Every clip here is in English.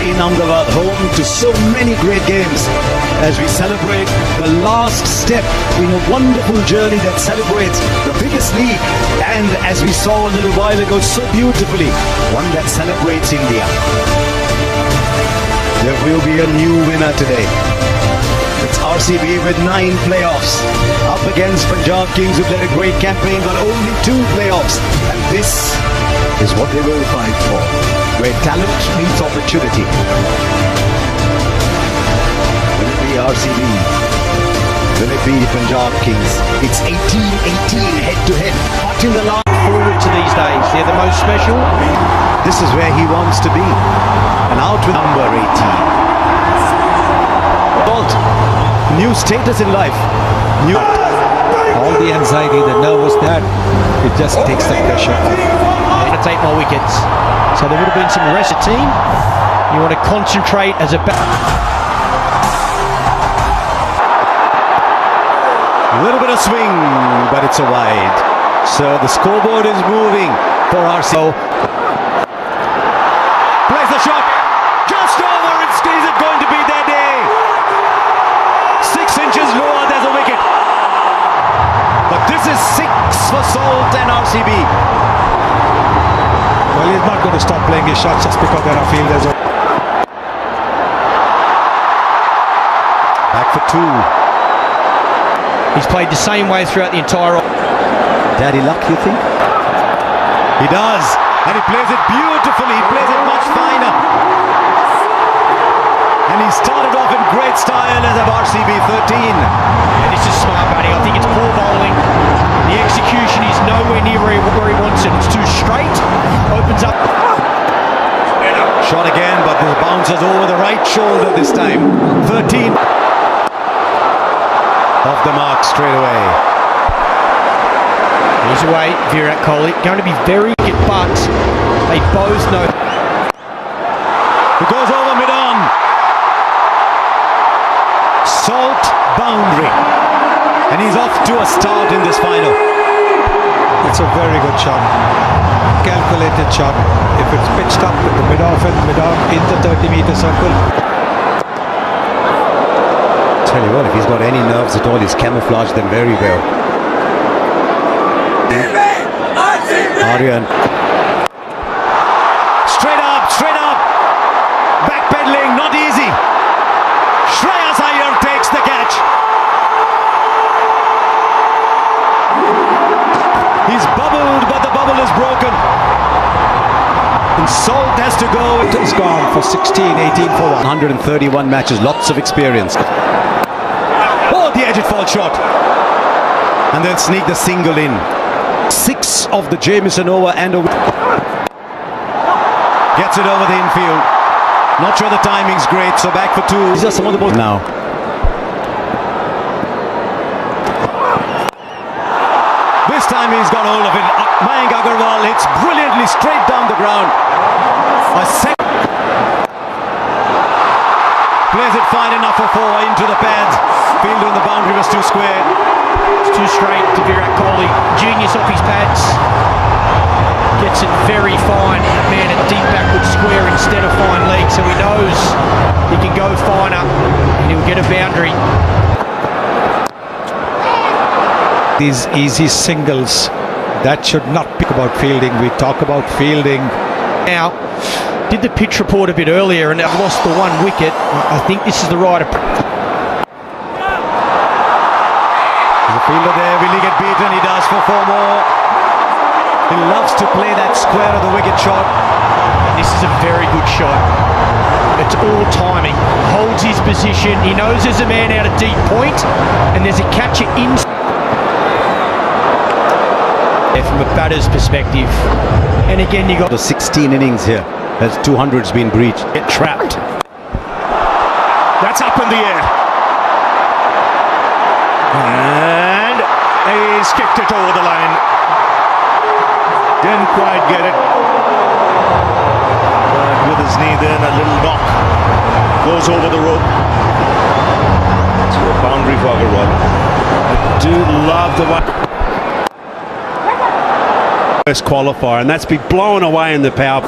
in Ahmedabad, home to so many great games, as we celebrate the last step in a wonderful journey that celebrates the biggest league, and as we saw a little while ago so beautifully, one that celebrates India. There will be a new winner today. It's RCB with 9 playoffs up against Punjab Kings, who've led a great campaign but only 2 playoffs, and this is what they will fight for, where talent meets opportunity. Will it be RCB? Will it be Punjab Kings? It's 18-18 head-to-head. But in the last forward to these days, they're the most special. This is where he wants to be. And out with number 18. New status in life. All the anxiety, the nervousness, it just takes the pressure off. Going to take more wickets. So there would have been some rest of the team. You want to concentrate as a little bit of swing, but it's a wide. So the scoreboard is moving for RCB. Plays the shot. Just over. Is it going to be their day? 6 inches lower, there's a wicket. But this is 6 for Salt and RCB. Well, he's not going to stop playing his shots just because there are fielders. Back for 2. He's played the same way throughout the entire... Daddy luck, you think? He does. And he plays it beautifully. He plays it much finer. And he started off in great style as of RCB 13. And this is smart batting. I think it's poor bowling. The execution is nowhere near where he wants it. It's too straight. Opens up. Shot again, but the bounces over the right shoulder this time. 13. Off the mark straight away. He's away, Virat Kohli. Going to be very good, but they both know. It goes over mid-on. Salt boundary. And he's off to a start in this final. It's a very good shot. Calculated shot. If it's pitched up with the mid-off and mid-on in the 30-meter circle. Tell you what, if he's got any nerves at all, he's camouflaged them very well. Aryan. Straight up, straight up. Backpedaling, not easy. Shreyas Iyer takes the catch. He's bubbled, but the bubble is broken. And Salt has to go. He's gone for 16, 18 for 1. 131 matches, lots of experience. Oh, the edge it fall shot. And then sneak the single in. 6 of the Jamieson over and over. Gets it over the infield. Not sure the timing's great, so back for 2. These are some of the balls now. This time he's got hold of it. Mayank Agarwal hits brilliantly straight down the ground. Plays it fine enough for 4 into the pads. Fielder in the boundary was too square. It's too straight to Virat Kohli. Genius off his pads. Gets it very fine. Man at deep backward square instead of fine leg, so he knows he can go finer and he'll get a boundary. These easy singles, that should not be about fielding. We talk about fielding. Now, did the pitch report a bit earlier and they've lost the 1 wicket. I think this is the right approach. The fielder there, will he get beaten? He does for 4 more. He loves to play that square of the wicket shot. This is a very good shot. It's all timing. Holds his position. He knows there's a man out of deep point and there's a catcher in. From a batter's perspective. And again, you got the 16 innings here as 200's been breached. Get trapped. That's up in the air. And he's kicked it over the line. Didn't quite get it. But with his knee then, a little knock. Goes over the rope. So a boundary for Agarwal. I do love the one. First qualifier, and that's been blown away in the power.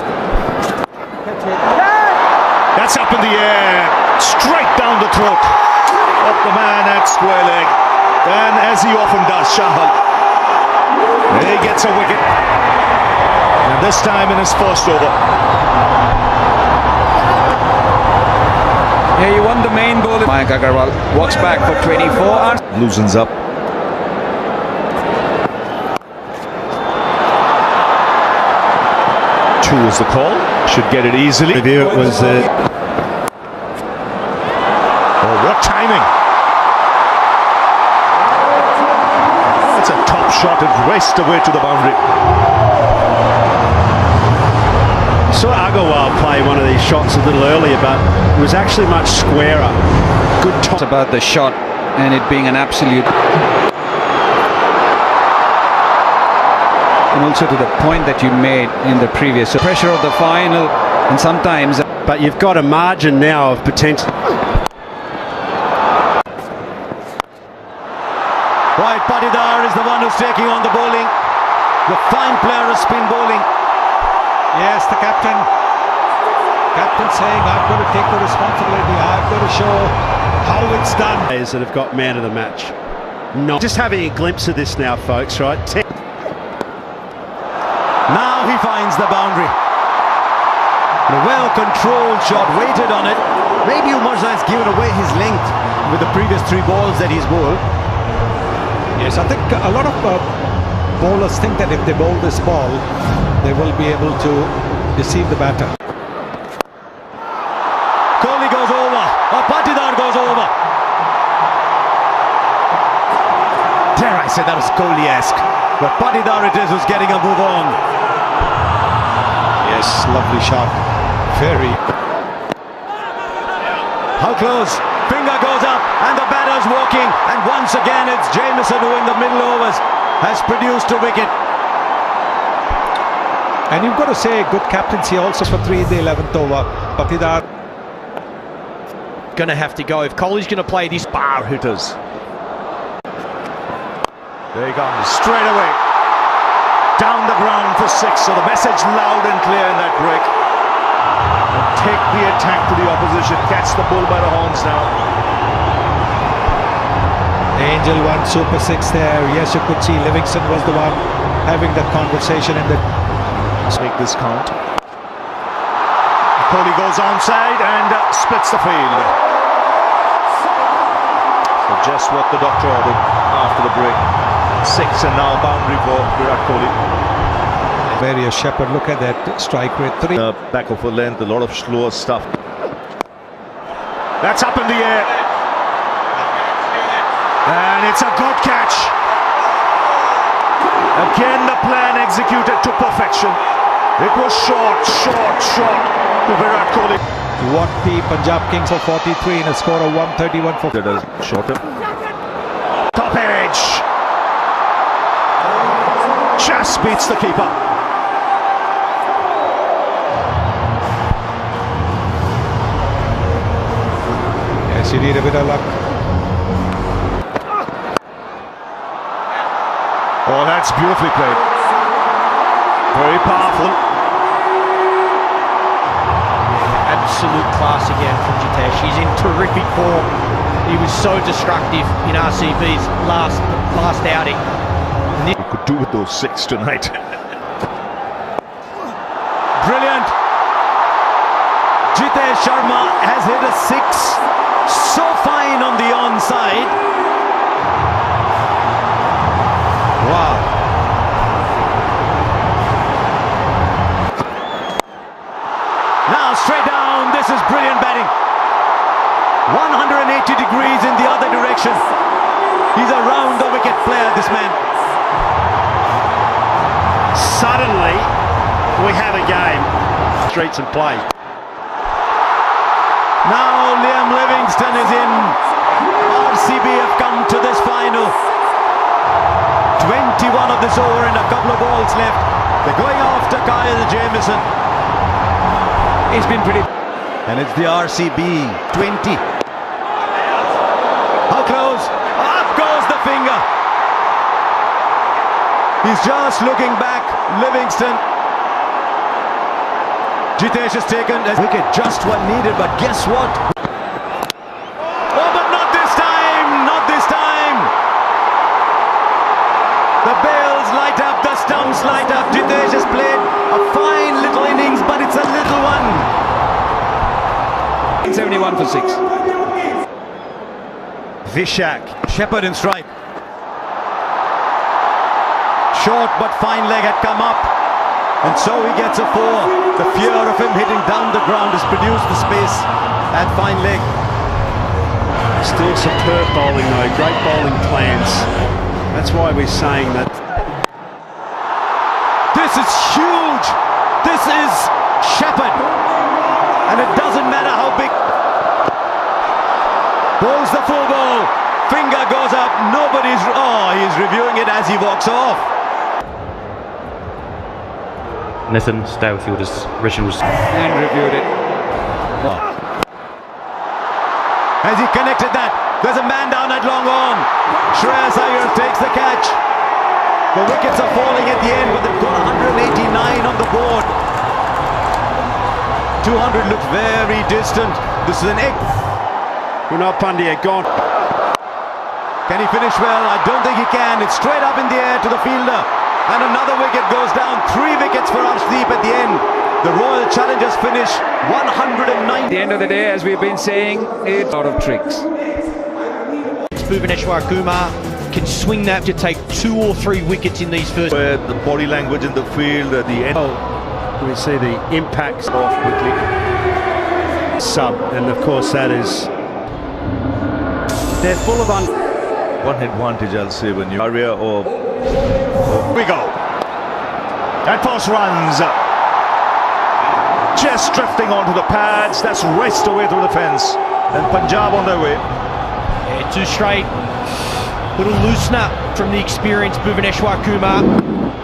That's up in the air, straight down the throat of the man at square leg. And as he often does, Shahal, he gets a wicket. And this time in his first over. Yeah, he won the main ball. Mayank Agarwal walks back for 24. Loosens up. Two is the call. Should get it easily. Review it was. Oh, what timing! It's a top shot. It raced away to the boundary. Saw Agarwal play one of these shots a little earlier, but it was actually much squarer. Good top. It's about the shot and it being an absolute. And also to the point that you made in the previous pressure of the final, and sometimes. But you've got a margin now of potential. Right, Patidar is the one who's taking on the bowling. The fine player of spin bowling. Yes, the captain. Captain saying, I'm going to take the responsibility. I'm going to show how it's done. Players that have got man of the match. No. Just having a glimpse of this now, folks, right? Now he finds the boundary. A well-controlled shot, waited on it. Maybe Umarza has given away his length with the previous three balls that he's bowled. Yes, I think a lot of bowlers think that if they bowl this ball, they will be able to deceive the batter. Kohli goes over, or Patidar goes over. Dare I say that was Kohli-esque. But Patidar it is who's getting a move on. Yes, lovely shot. Very. How close? Finger goes up and the batter's walking. And once again it's Jamieson who in the middle overs has produced a wicket. And you've got to say good captaincy also for 3 in the 11th over. Patidar. Going to have to go. If Kohli's going to play this Bar hitters. There he comes, straight away. Down the ground for 6. So the message loud and clear in that break. And take the attack to the opposition. Catch the bull by the horns now. Angel won Super 6 there. Yes, you could see Livingston was the one having that conversation in the. Let's make this count. Kohli goes onside and splits the field. So just what the doctor ordered after the break. 6 and now boundary for Virat Kohli. Various Shepherd, look at that strike rate. 3. Back over length, a lot of slower stuff. That's up in the air. And it's a good catch. Again the plan executed to perfection. It was short to Virat Kohli. What the Punjab Kings for 43 in a score of 131 for. Shorter. Top edge. Just beats the keeper. Yes, you need a bit of luck. Oh, that's beautifully played. Very powerful. absolute class again from Jitesh. He's in terrific form. He was so destructive in RCB's last outing. He could do with those 6 tonight. Brilliant. Jitesh Sharma has hit a 6. So fine on the onside. Wow. Now straight down. This is brilliant batting. 180 degrees in the other direction. He's a round the wicket player, this man. Suddenly, we have a game. Streets and play. Now Liam Livingston is in. RCB have come to this final. 21 of this over and a couple of balls left. They're going after Kyle Jamieson. He's been pretty. And it's the RCB 20. How close? Up goes the finger. He's just looking back. Livingston. Jitesh has taken a wicket, just one needed, but guess what? Oh, but not this time! Not this time! The bails light up, the stumps light up. Jitesh has played a fine little innings, but it's a little one. 71 for 6. Vishak, Shepherd in strike. Short but fine leg had come up, and so he gets a 4. The fear of him hitting down the ground has produced the space at fine leg. Still superb bowling though, great bowling plans. That's why we're saying that. This is huge. This is Shepherd, and it doesn't matter how big. Bowls the full ball. Finger goes up. Nobody's. Oh, he's reviewing it as he walks off. Nathan Stowfield's originals. And reviewed it. Has he connected that? There's a man down at long on. Shreyas Iyer takes the catch. The wickets are falling at the end, but they've got 189 on the board. 200 looks very distant. This is an egg. Kunal Pandya gone. Can he finish well? I don't think he can. It's straight up in the air to the fielder. And another wicket goes down. 3 wickets for Arshdeep at the end. The Royal Challengers finish 109. At the end of the day, as we've been saying, it's out of tricks. Bhuvaneshwar Kumar can swing that to take 2 or 3 wickets in these first. Where the body language in the field at the end. We see the impacts off quickly. Sub, and of course that is. They're full of One advantage, I'll say, when you area or we go. And Foss runs. Just drifting onto the pads. That's raced away through the fence. And Punjab on their way. Yeah, 2 straight. Little loosener from the experienced Bhuvaneshwar Kumar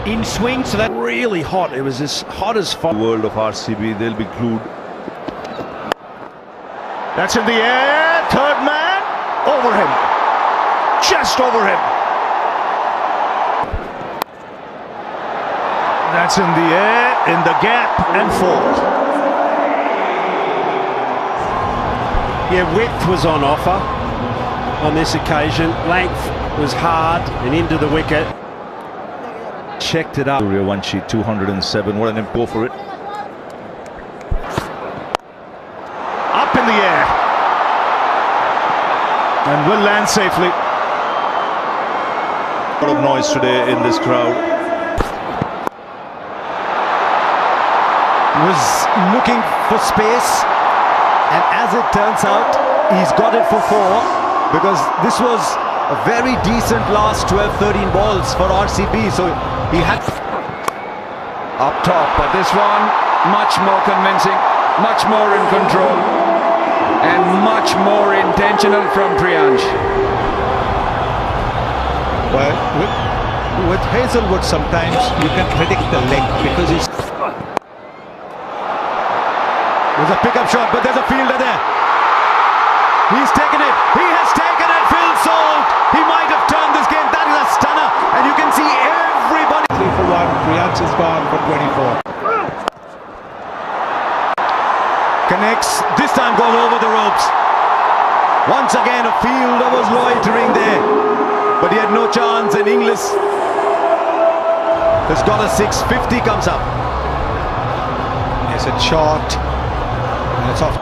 in swing. So that really hot. It was as hot as fire. The world of RCB, they'll be glued. That's in the air. Third man. Over him. Just over him. That's in the air, in the gap, and 4. Yeah, width was on offer on this occasion. Length was hard and into the wicket. Checked it up. Surya Vanshi, 207. What an go for it. Up in the air. And will land safely. A lot of noise today in this crowd. Was looking for space, and as it turns out, he's got it for 4, because this was a very decent last 12-13 balls for RCB, so he had Up top, but this one much more convincing, much more in control, and much more intentional from Priyansh. Well, with Hazelwood sometimes you can predict the length because he's. There's a pickup shot, but there's a fielder there. He's taken it. He has taken it. Phil Salt. He might have turned this game. That is a stunner, and you can see everybody. 3 for 1. Priyansh is gone for 24. Connects. This time goes over the ropes. Once again, a fielder was loitering there, but he had no chance. And Inglis has got a 650 comes up. Yes, it's short. And it's off.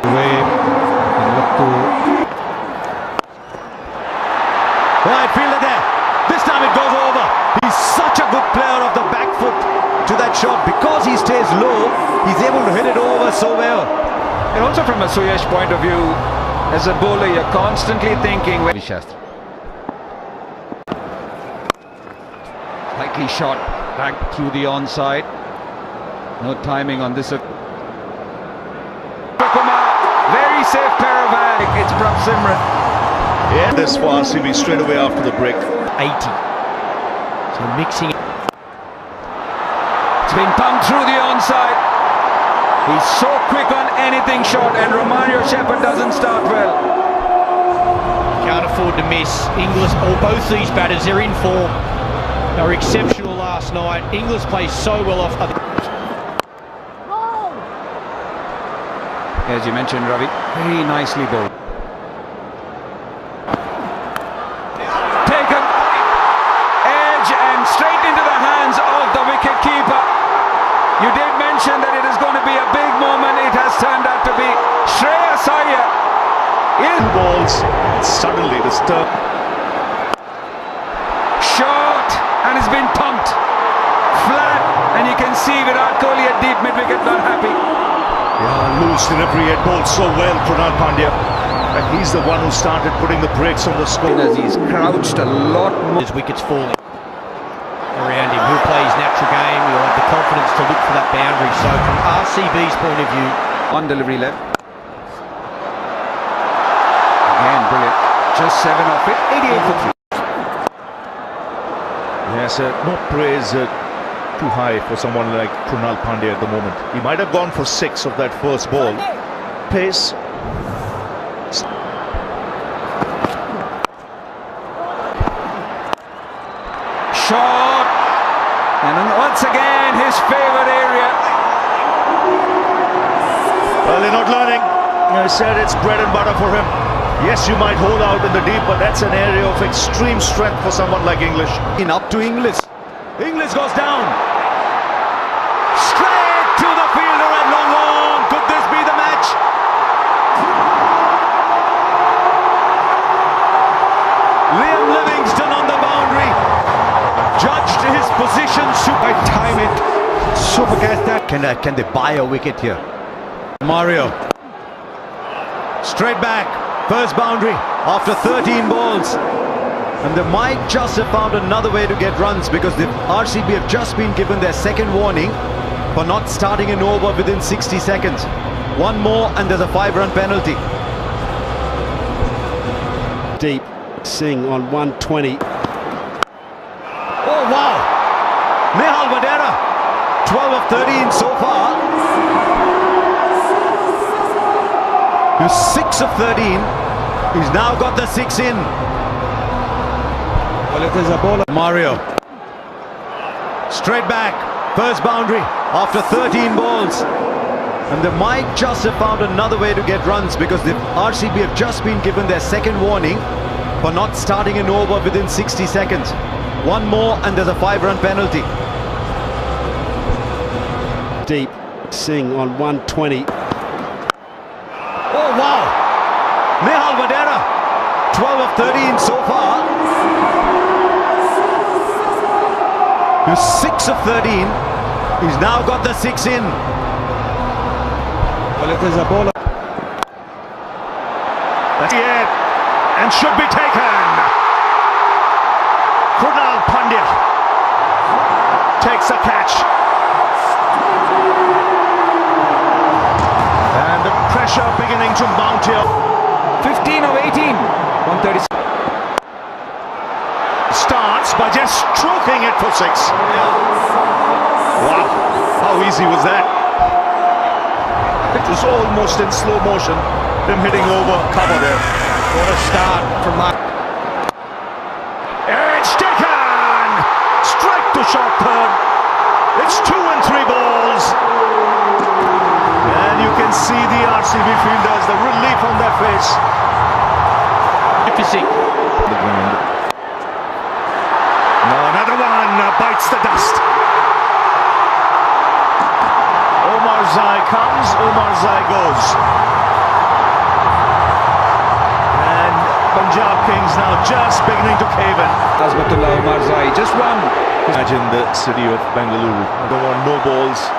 Away. And look to. Right fielder there. This time it goes over. He's such a good player of the back foot to that shot. Because he stays low, he's able to hit it over so well. And also from a Suyash point of view, as a bowler, you're constantly thinking. Shastra. Slightly shot back through the onside. No timing on this. Kumar, very safe pair of hands. It's Prab Simran. Yeah, this for RCB straight away after the break. 80. So mixing. It's been pumped through the onside. He's so quick on anything short, and Romario Shepherd doesn't start well. Can't afford to miss. Inglis, or both these batters, they're in form. They were exceptional last night. Inglis plays so well off. as you mentioned, Ravi. Very nicely bowled. Taken. Edge and straight into the hands of the wicket keeper. You did mention that it is going to be a big moment. It has turned out to be. Shreyas Iyer. Two balls, suddenly the stir. Short, and it's been pumped. Flat, and you can see Virat Kohli at deep mid-wicket not happy. Yeah, loose delivery, had bowled so well, Krunal Pandya. And he's the one who started putting the brakes on the score. As he's crouched a lot more. His wickets falling around him. He'll play his natural game. He'll have the confidence to look for that boundary. So from RCB's point of view, On delivery left. Again, brilliant. Just 7 off it. 88 for 3. Yes, no praise too high for someone like Krunal Pandya at the moment. He might have gone for 6 of that first ball. Pace. Short. And once again, his favourite area. Well, they're not learning. I said it's bread and butter for him. Yes, you might hold out in the deep, but that's an area of extreme strength for someone like English. In up to Inglis. Inglis goes down. Straight to the fielder at long on. Could this be the match? Liam Livingston on the boundary. Judged his position. I time it. Super catch that. Can they buy a wicket here? Mario. Straight back. First boundary after 13 balls. And they might just have found another way to get runs because the RCB have just been given their second warning for not starting an over within 60 seconds. One more and there's a 5-run penalty. Deep. Singh on 120. Oh wow! Nehal Vadera, 12 of 13 so far. He's 6 of 13. He's now got the 6 in. Well, it is a bowler. Mario. Straight back. First boundary after 13 balls. And they might just have found another way to get runs because the RCB have just been given their second warning for not starting an over within 60 seconds. One more and there's a 5-run penalty. Deep. Singh on 120. Oh wow! Nehal Vadera, 12 of 13 so far. He's 6 of 13. He's now got the 6 in. Well, it is a bowler. That's it. And should be taken. Krunal Pandya takes a catch. And the pressure beginning to mount here. 15 of 18. 136. Starts by just stroking it for 6. Wow, how easy was that? It was almost in slow motion, them hitting over cover there. what a start from Mark. It's taken! Strike to short third. It's 2 and 3 balls. And you can see the RCB fielders, the relief on their face. Magnificent. No, another one bites the dust. Omar Zai comes, Omar Zai goes. And Punjab Kings now just beginning to cave in. Azmatullah Omar Zai just one. Imagine the city of Bangalore. There were no balls.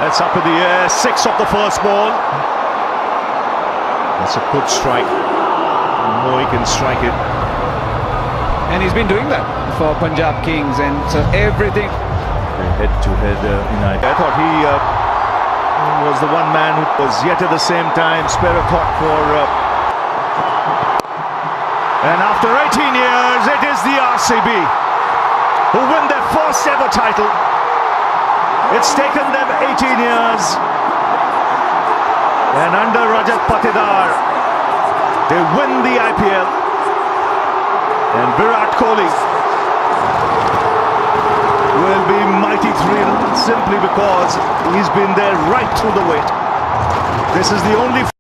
That's up in the air. 6 off the first ball. That's a good strike. More he can strike it. And he's been doing that for Punjab Kings, and so everything. Head-to-head United. I thought he was the one man who was yet at the same time spare a thought for. And after 18 years, it is the RCB who win their first ever title. It's taken them 18 years. And under Rajat Patidar, they win the IPL. And Virat Kohli will be mighty thrilled. simply because he's been there right through the wait. This is the only